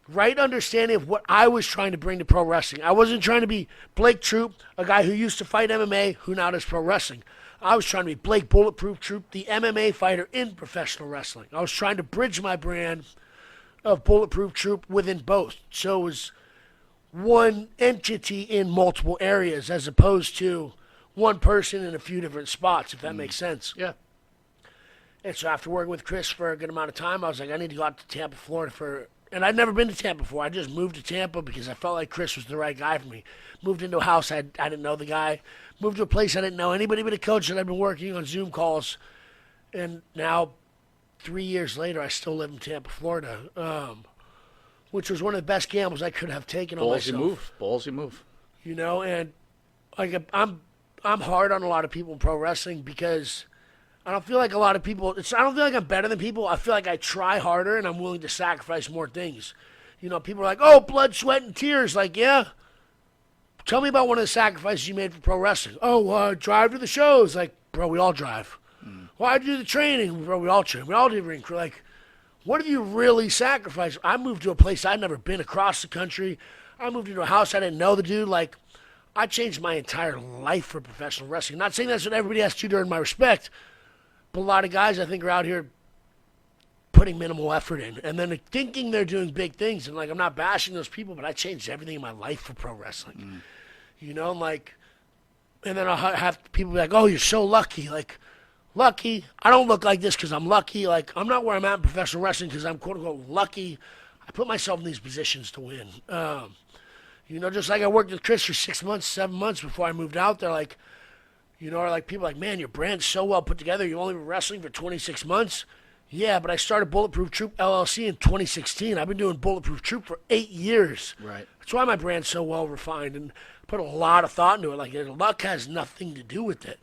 right understanding of what I was trying to bring to pro wrestling. I wasn't trying to be Blake Troop, a guy who used to fight MMA, who now does pro wrestling. I was trying to be Blake Bulletproof Troop, the MMA fighter in professional wrestling. I was trying to bridge my brand of Bulletproof Troop within both. So it was one entity in multiple areas as opposed to one person in a few different spots, if that makes sense. Yeah. And so after working with Chris for a good amount of time, I was like, I need to go out to Tampa, Florida and I'd never been to Tampa before. I just moved to Tampa because I felt like Chris was the right guy for me. Moved into a house, I didn't know the guy. Moved to a place I didn't know anybody but a coach that I'd been working on Zoom calls. And now, 3 years later, I still live in Tampa, Florida, which was one of the best gambles I could have taken on myself. Ballsy move. You know, and like I'm hard on a lot of people in pro wrestling because I don't feel like a lot of people. I don't feel like I'm better than people. I feel like I try harder and I'm willing to sacrifice more things. You know, people are like, "Oh, blood, sweat, and tears." Like, yeah. Tell me about one of the sacrifices you made for pro wrestling. Oh, drive to the shows. Like, bro, we all drive. Why'd you do the training? Bro, we all train. We all do ring crew. Like, what have you really sacrificed? I moved to a place I'd never been across the country. I moved into a house I didn't know the dude. Like, I changed my entire life for professional wrestling. Not saying that's what everybody has to do to earn my respect, but a lot of guys I think are out here putting minimal effort in and then thinking they're doing big things. And, like, I'm not bashing those people, but I changed everything in my life for pro wrestling. You know, like, and then I'll have people be like, "Oh, you're so lucky." Like, lucky? I don't look like this because I'm lucky. Like, I'm not where I'm at in professional wrestling because I'm quote-unquote lucky. I put myself in these positions to win. You know, just like I worked with Chris for 6 months, 7 months before I moved out there. Like, You know, or like people like, man, your brand's so well put together. You've only been wrestling for 26 months. Yeah, but I started Bulletproof Troop LLC in 2016. I've been doing Bulletproof Troop for 8 years. Right. That's why my brand's so well refined and put a lot of thought into it. Like, luck has nothing to do with it.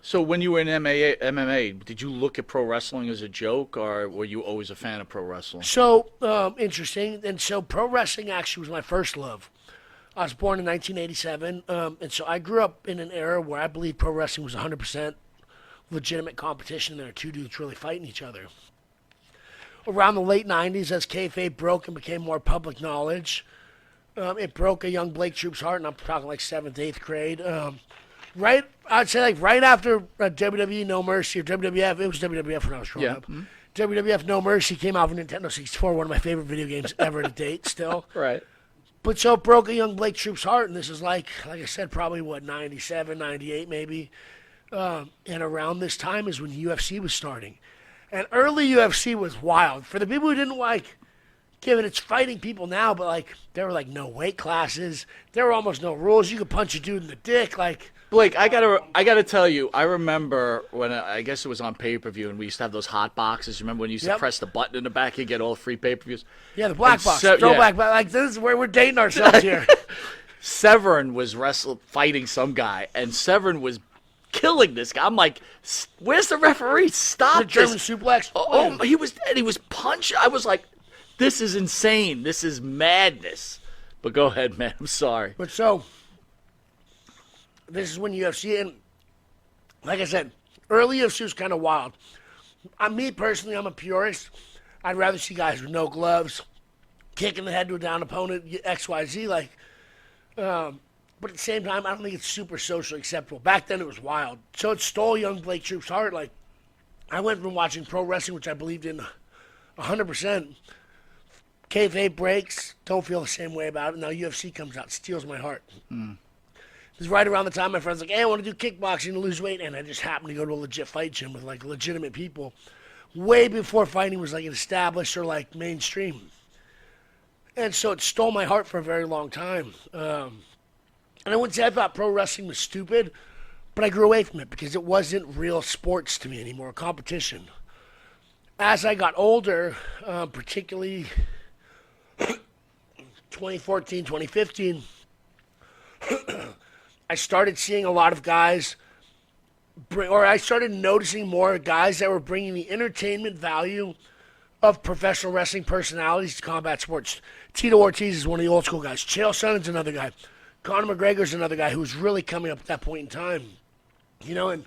So when you were in MMA, did you look at pro wrestling as a joke, or were you always a fan of pro wrestling? So, interesting. And so pro wrestling actually was my first love. I was born in 1987, and so I grew up in an era where I believe pro wrestling was 100% legitimate competition. There are two dudes really fighting each other. Around the late 90s, as kayfabe broke and became more public knowledge, it broke a young Blake Troop's heart, and I'm talking like 7th, 8th grade. I'd say like right after WWE No Mercy, or WWF, it was WWF when I was growing up. Mm-hmm. WWF No Mercy came out for Nintendo 64, one of my favorite video games ever to date still. Right. But so it broke a young Blake Troop's heart, and this is like I said, probably, 97, 98 maybe. And around this time is when UFC was starting. And early UFC was wild. For the people who didn't like, given it's fighting people now, but like there were like no weight classes. There were almost no rules. You could punch a dude in the dick. Like, Blake, I gotta tell you, I remember when I guess it was on pay-per-view, and we used to have those hot boxes. Remember when you used to press the button in the back, you get all the free pay-per-views? yeah, the black And box, yeah. throwback. Like, this is where we're dating ourselves here. Severin was fighting some guy, and Severin was killing this guy. I'm like, where's the referee? Stop The German this. suplex. Oh, he was punching. I was like, this is insane. This is madness. But go ahead, man. I'm sorry. But so, this is when UFC, and like I said, early UFC was kind of wild. Me personally, I'm a purist. I'd rather see guys with no gloves, kicking the head to a down opponent, XYZ. But at the same time, I don't think it's super socially acceptable. Back then, it was wild. So it stole young Blake Troop's heart. Like, I went from watching pro wrestling, which I believed in 100%. Kayfabe breaks, don't feel the same way about it. Now UFC comes out, steals my heart. This is right around the time my friend's like, hey, I want to do kickboxing to lose weight. And I just happened to go to a legit fight gym with like legitimate people. Way before fighting was like established or like mainstream. And so it stole my heart for a very long time. And I wouldn't say I thought pro wrestling was stupid, but I grew away from it because it wasn't real sports to me anymore, competition. As I got older, particularly 2014, 2015, I started seeing a lot of guys, I started noticing more guys that were bringing the entertainment value of professional wrestling personalities to combat sports. Tito Ortiz is one of the old school guys. Chael Sonnen's another guy. Conor McGregor's another guy who was really coming up at that point in time. You know, and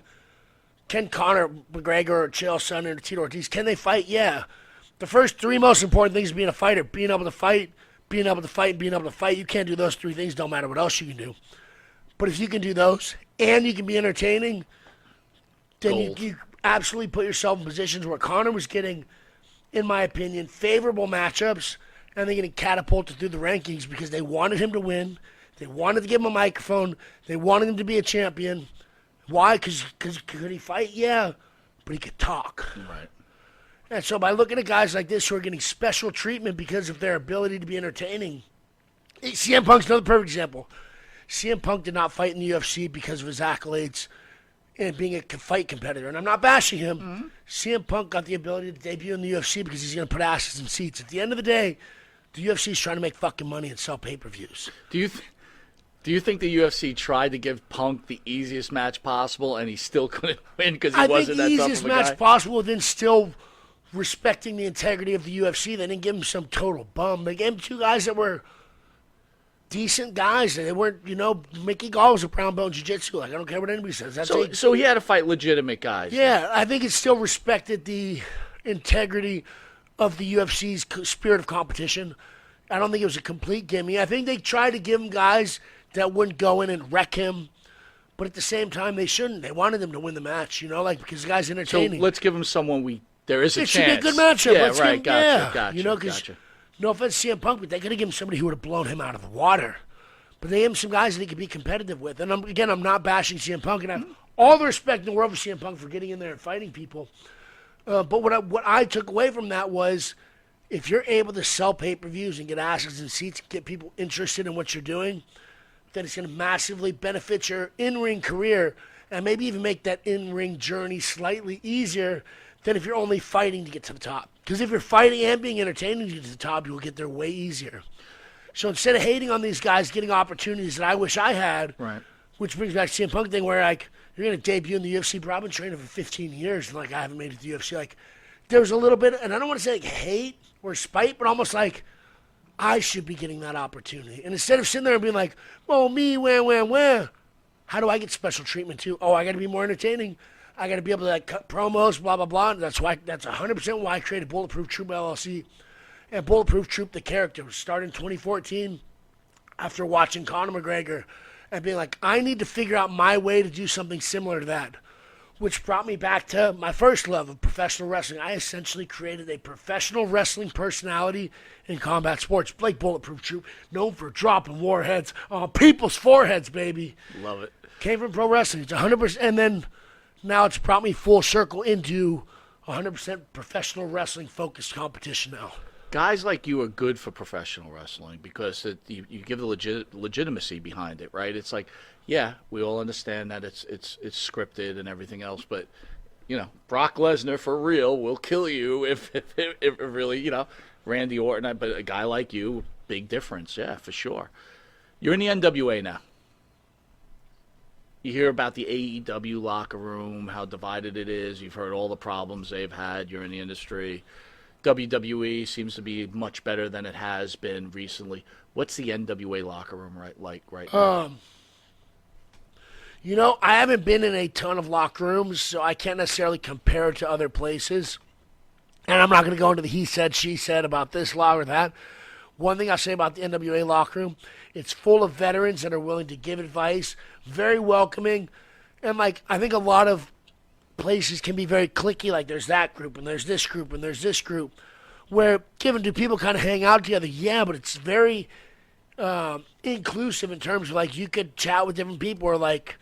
can Conor McGregor or Chael Sonnen or Tito Ortiz, can they fight? Yeah. The first three most important things being a fighter: being able to fight, being able to fight, and being able to fight. You can't do those three things, don't matter what else you can do. But if you can do those and you can be entertaining, then you absolutely put yourself in positions where Conor was getting, in my opinion, favorable matchups, and they're getting catapulted through the rankings because they wanted him to win. They wanted to give him a microphone. They wanted him to be a champion. Why? Because could he fight? Yeah, but he could talk. Right. And so by looking at guys like this who are getting special treatment because of their ability to be entertaining, CM Punk's another perfect example. CM Punk did not fight in the UFC because of his accolades and being a fight competitor. And I'm not bashing him. Mm-hmm. CM Punk got the ability to debut in the UFC because he's going to put asses in seats. At the end of the day, the UFC is trying to make fucking money and sell pay-per-views. Do you think the UFC tried to give Punk the easiest match possible and he still couldn't win because he wasn't that tough of a guy? I think the easiest match possible, then still respecting the integrity of the UFC. They didn't give him some total bum. They gave him two guys that were decent guys. They weren't, Mickey Gall was a brown belt jiu-jitsu. Like, I don't care what anybody says. So he had to fight legitimate guys. Yeah, I think it still respected the integrity of the UFC's spirit of competition. I don't think it was a complete gimme. I think they tried to give him guys that wouldn't go in and wreck him. But at the same time, they shouldn't. They wanted him to win the match, because the guy's entertaining. So let's give him someone there is a chance. It should be a good matchup. Yeah, right, gotcha. Because no offense to CM Punk, but they could have given him somebody who would have blown him out of the water. But they gave him some guys that he could be competitive with. And I'm not bashing CM Punk, and I have all the respect in the world for CM Punk for getting in there and fighting people. But what I took away from that was, if you're able to sell pay-per-views and get asses and seats and get people interested in what you're doing, that it's going to massively benefit your in-ring career and maybe even make that in-ring journey slightly easier than if you're only fighting to get to the top. Because if you're fighting and being entertaining to get to the top, you will get there way easier. So instead of hating on these guys getting opportunities that I wish I had, Right. which brings back to CM Punk thing where, like, you're going to debut in the UFC, but I've been training for 15 years, and, like, I haven't made it to the UFC. Like, there was a little bit, and I don't want to say, like, hate or spite, but almost like I should be getting that opportunity. And instead of sitting there and being like, well, me, where, how do I get special treatment too? Oh, I got to be more entertaining. I got to be able to, like, cut promos, blah, blah, blah. And that's 100% why I created Bulletproof Troop LLC. And Bulletproof Troop, the character, started in 2014 after watching Conor McGregor and being like, I need to figure out my way to do something similar to that, which brought me back to my first love of professional wrestling. I essentially created a professional wrestling personality in combat sports, like Bulletproof Troop, known for dropping warheads on people's foreheads, baby. Love it. Came from pro wrestling. It's 100%, and then now it's brought me full circle into 100% professional wrestling focused competition now. Guys like you are good for professional wrestling because you give the legitimacy behind it, right? It's like, yeah, we all understand that it's scripted and everything else, but Brock Lesnar for real will kill you if really, Randy Orton, but a guy like you, big difference, yeah, for sure. You're in the NWA now. You hear about the AEW locker room, how divided it is. You've heard all the problems they've had. You're in the industry. WWE seems to be much better than it has been recently. What's the NWA locker room like right now? I haven't been in a ton of locker rooms, so I can't necessarily compare it to other places. And I'm not going to go into the he said, she said about this law or that. One thing I'll say about the NWA locker room, it's full of veterans that are willing to give advice, very welcoming. And, like, I think a lot of places can be very cliquey, like there's that group and there's this group and there's this group, where given do people kind of hang out together? Yeah, but it's very inclusive in terms of, like, you could chat with different people, or, like,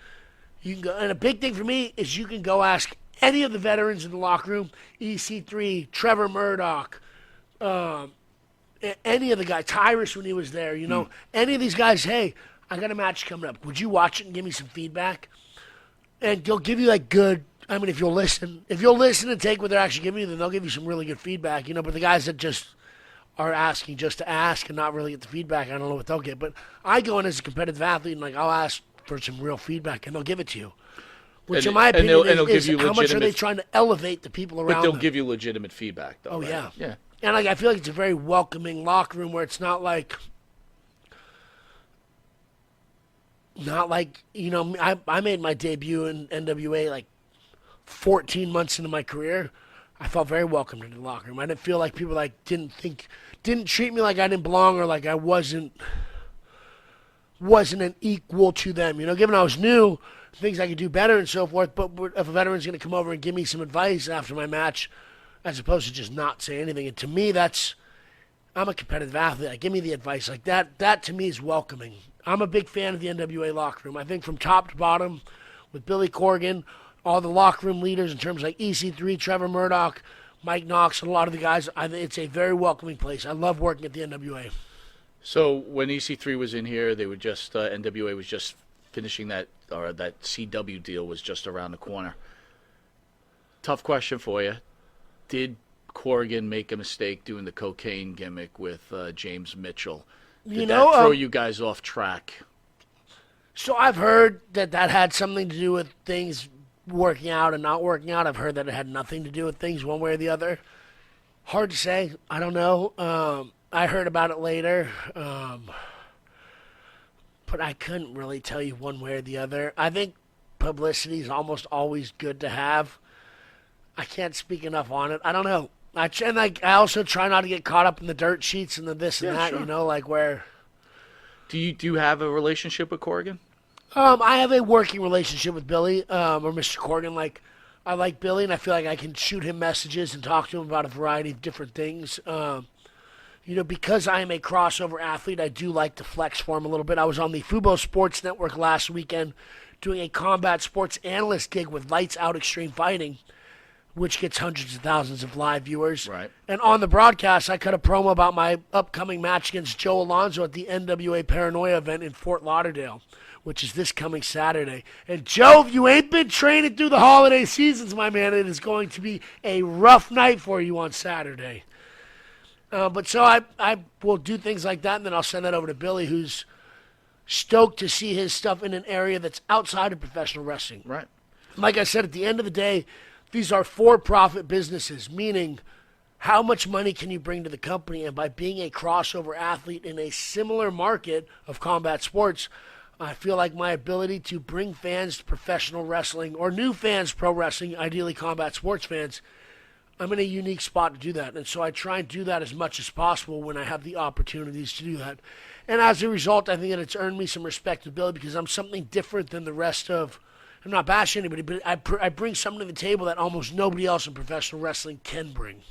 you can go, and a big thing for me is you can go ask any of the veterans in the locker room, EC3, Trevor Murdoch, any of the guys, Tyrus when he was there, any of these guys, hey, I got a match coming up. Would you watch it and give me some feedback? And they'll give you, like, good, I mean, if you'll listen and take what they're actually giving you, then they'll give you some really good feedback, But the guys that just are asking just to ask and not really get the feedback, I don't know what they'll get. But I go in as a competitive athlete and, like, I'll ask for some real feedback, and they'll give it to you. Which, in my opinion, is how much are they trying to elevate the people around them? But they'll give you legitimate feedback, though. Oh, right? yeah. Yeah. And, like, I feel like it's a very welcoming locker room where it's not like, I made my debut in NWA, like, 14 months into my career. I felt very welcomed in the locker room. I didn't feel like people, like, didn't treat me like I didn't belong, or like I wasn't an equal to them. Given I was new, things I could do better and so forth. But if a veteran's going to come over and give me some advice after my match, as opposed to just not say anything, and to me, I'm a competitive athlete. Like, give me the advice like that. That to me is welcoming. I'm a big fan of the NWA locker room. I think from top to bottom, with Billy Corgan, all the locker room leaders in terms of, like, EC3, Trevor Murdoch, Mike Knox, and a lot of the guys, it's a very welcoming place. I love working at the NWA. So when EC3 was in here, they were just NWA was just finishing that CW deal was just around the corner. Tough question for you. Did Corrigan make a mistake doing the cocaine gimmick with James Mitchell? Did that throw you guys off track? So I've heard that had something to do with things working out and not working out. I've heard that it had nothing to do with things one way or the other. Hard to say. I don't know. I heard about it later. But I couldn't really tell you one way or the other. I think publicity is almost always good to have. I can't speak enough on it. I don't know. I also try not to get caught up in the dirt sheets and the this and that, sure. Like where. Do you have a relationship with Corrigan? I have a working relationship with Billy, or Mr. Corgan. Like, I like Billy, and I feel like I can shoot him messages and talk to him about a variety of different things. Because I am a crossover athlete, I do like to flex for him a little bit. I was on the Fubo Sports Network last weekend doing a combat sports analyst gig with Lights Out Extreme Fighting, which gets hundreds of thousands of live viewers. Right. And on the broadcast, I cut a promo about my upcoming match against Joe Alonzo at the NWA Paranoia event in Fort Lauderdale, which is this coming Saturday. And Joe, if you ain't been training through the holiday seasons, my man, it is going to be a rough night for you on Saturday. But so I will do things like that, and then I'll send that over to Billy, who's stoked to see his stuff in an area that's outside of professional wrestling. Right. Like I said, at the end of the day, these are for-profit businesses, meaning how much money can you bring to the company? And by being a crossover athlete in a similar market of combat sports, I feel like my ability to bring fans to professional wrestling or new fans pro wrestling, ideally combat sports fans, I'm in a unique spot to do that. And so I try and do that as much as possible when I have the opportunities to do that. And as a result, I think that it's earned me some respectability because I'm something different than the rest of, I'm not bashing anybody, but I bring something to the table that almost nobody else in professional wrestling can bring.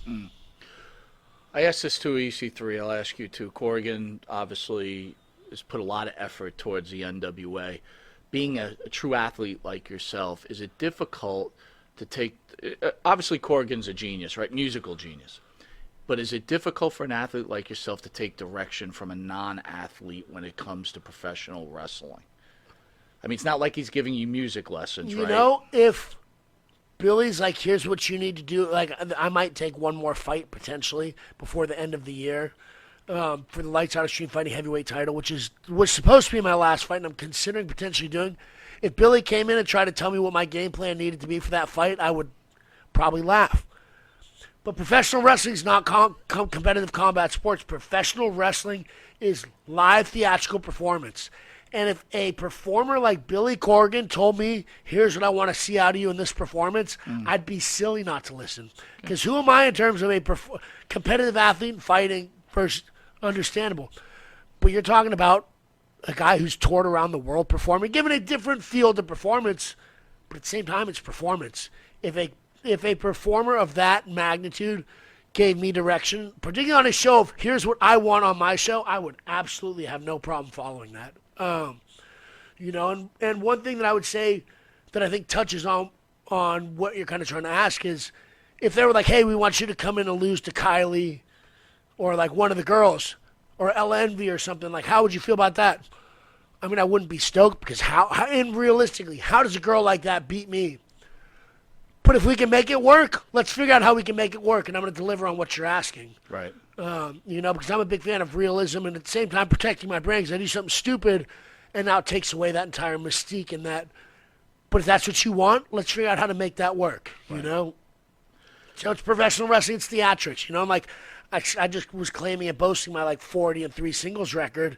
I asked this to EC3. I'll ask you too. Corrigan obviously has put a lot of effort towards the NWA. Being a true athlete like yourself, is it difficult to take? Obviously, Corrigan's a genius, right? Musical genius. But is it difficult for an athlete like yourself to take direction from a non-athlete when it comes to professional wrestling? I mean, it's not like he's giving you music lessons, right? You know, if Billy's like, here's what you need to do, like, I might take one more fight potentially before the end of the year for the Lights Out Extreme Fighting Heavyweight title, which was supposed to be my last fight, and I'm considering potentially doing. If Billy came in and tried to tell me what my game plan needed to be for that fight, I would probably laugh. But professional wrestling is not competitive combat sports. Professional wrestling is live theatrical performance. And if a performer like Billy Corrigan told me, here's what I want to see out of you in this performance, I'd be silly not to listen. Because who am I in terms of a competitive athlete fighting? First, understandable. But you're talking about a guy who's toured around the world performing, given a different field of performance, but at the same time, it's performance. If a performer of that magnitude gave me direction, particularly on a show of here's what I want on my show, I would absolutely have no problem following that. You know, and one thing that I would say that I think touches on what you're kind of trying to ask is if they were like, hey, we want you to come in and lose to Kylie or like one of the girls or Ella Envy or something, like how would you feel about that? I mean, I wouldn't be stoked because and realistically, how does a girl like that beat me? But if we can make it work, let's figure out how we can make it work, and I'm going to deliver on what you're asking. Right. You know, because I'm a big fan of realism and at the same time protecting my brain because I do something stupid and now it takes away that entire mystique and that. But if that's what you want, let's figure out how to make that work, you know? So it's professional wrestling, it's theatrics, you know? I'm like, I just was claiming and boasting my like 40-3 singles record,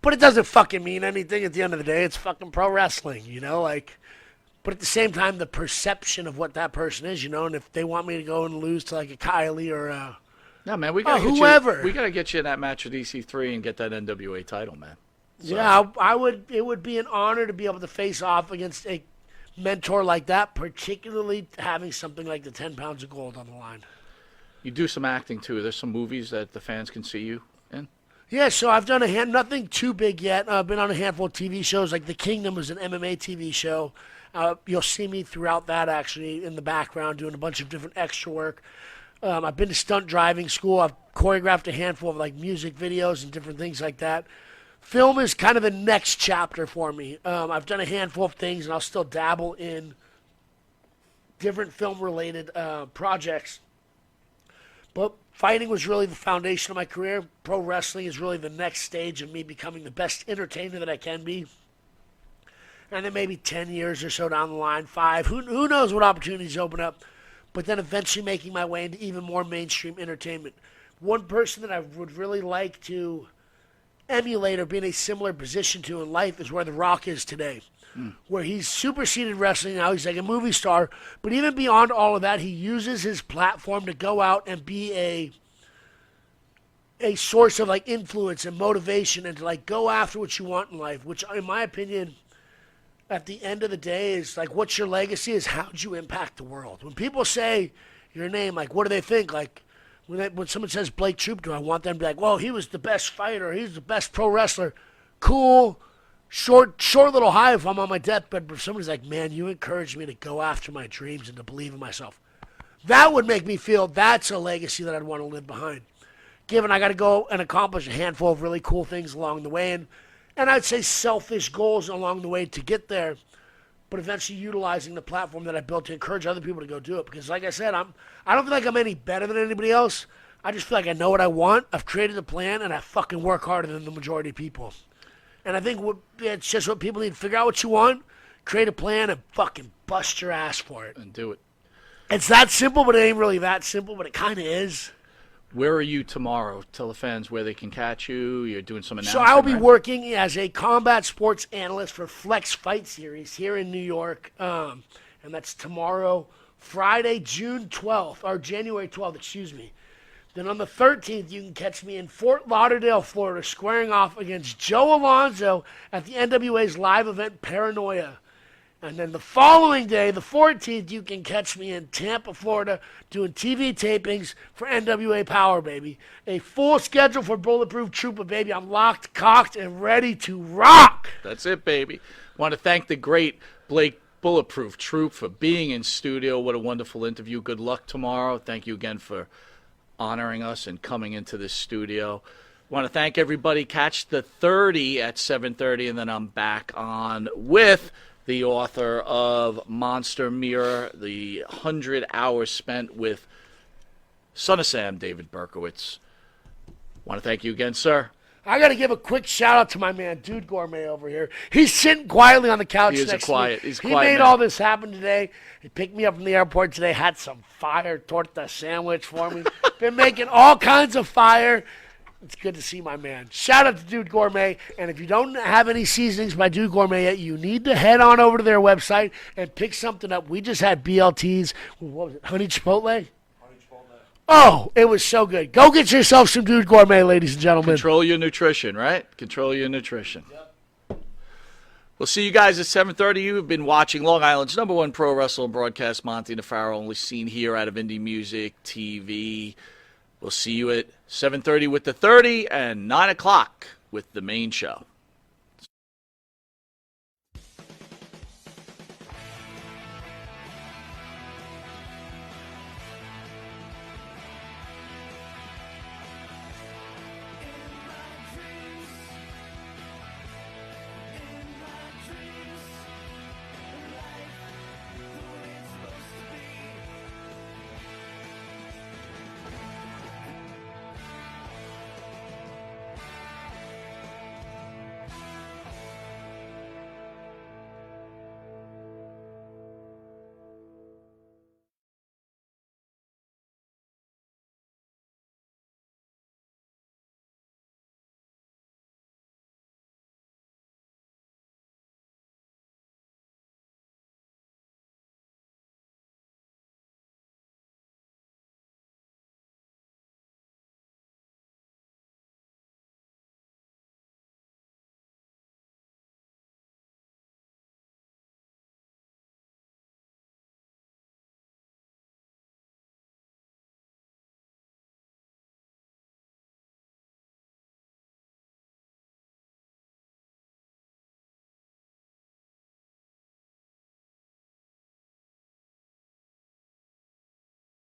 but it doesn't fucking mean anything at the end of the day. It's fucking pro wrestling, you know? Like, but at the same time, the perception of what that person is, you know? And if they want me to go and lose to like a Kylie or a... No, man, we gotta get whoever. we gotta get you in that match with EC3 and get that NWA title, man. So. Yeah, I would. It would be an honor to be able to face off against a mentor like that, particularly having something like the 10 pounds of gold on the line. You do some acting too. There's some movies that the fans can see you in. Yeah, so I've done nothing too big yet. I've been on a handful of TV shows. Like The Kingdom was an MMA TV show. You'll see me throughout that actually in the background doing a bunch of different extra work. I've been to stunt driving school. I've choreographed a handful of like music videos and different things like that. Film is kind of the next chapter for me. I've done a handful of things, and I'll still dabble in different film-related projects. But fighting was really the foundation of my career. Pro wrestling is really the next stage of me becoming the best entertainer that I can be. And then maybe 10 years or so down the line, 5, who knows what opportunities open up. But then eventually making my way into even more mainstream entertainment. One person that I would really like to emulate or be in a similar position to in life is where The Rock is today. Where he's superseded wrestling now. He's like a movie star. But even beyond all of that, he uses his platform to go out and be a source of like influence and motivation and to like go after what you want in life, which in my opinion, at the end of the day is like, what's your legacy is how'd you impact the world? When people say your name, like what do they think? Like when someone says Blake Troop, do I want them to be like, well, he was the best fighter, he's the best pro wrestler. Cool, short little high if I'm on my deathbed, but if somebody's like, man, you encouraged me to go after my dreams and to believe in myself. That would make me feel that's a legacy that I'd want to live behind. Given I got to go and accomplish a handful of really cool things along the way, and I'd say selfish goals along the way to get there, but eventually utilizing the platform that I built to encourage other people to go do it. Because like I said, I don't feel like I'm any better than anybody else. I just feel like I know what I want. I've created a plan, and I fucking work harder than the majority of people. And I think it's just what people need to figure out what you want, create a plan, and fucking bust your ass for it. And do it. It's that simple, but it ain't really that simple, but it kind of is. Where are you tomorrow? Tell the fans where they can catch you. You're doing some So announcing, I'll be right? working as a combat sports analyst for Flex Fight Series here in New York. And that's tomorrow, Friday, June 12th, or January 12th, excuse me. Then on the 13th, you can catch me in Fort Lauderdale, Florida, squaring off against Joe Alonzo at the NWA's live event Paranoia. And then the following day, the 14th, you can catch me in Tampa, Florida, doing TV tapings for NWA Power, baby. A full schedule for Bulletproof Trooper, baby. I'm locked, cocked, and ready to rock. That's it, baby. Want to thank the great Blake Bulletproof Troop for being in studio. What a wonderful interview. Good luck tomorrow. Thank you again for honoring us and coming into this studio. Want to thank everybody. Catch the 30 at 7:30, and then I'm back on with the author of Monster Mirror, the 100 hours spent with Son of Sam, David Berkowitz. Want to thank you again, sir. I got to give a quick shout out to my man, Dude Gourmet over here. He's sitting quietly on the couch He is next a quiet, to me. he's a He quiet made man. all this happen today. He picked me up from the airport today, had some fire torta sandwich for me. Been making all kinds of fire. It's good to see my man. Shout out to Dude Gourmet. And if you don't have any seasonings by Dude Gourmet yet, you need to head on over to their website and pick something up. We just had BLTs. What was it? Honey Chipotle? Oh, it was so good. Go get yourself some Dude Gourmet, ladies and gentlemen. Control your nutrition, right? Control your nutrition. Yep. We'll see you guys at 7:30. You have been watching Long Island's #1 pro wrestling broadcast, Monte The Pharaoh, only seen here out of Indie Music TV. We'll see you at 7:30 with the 30 and 9 o'clock with the main show.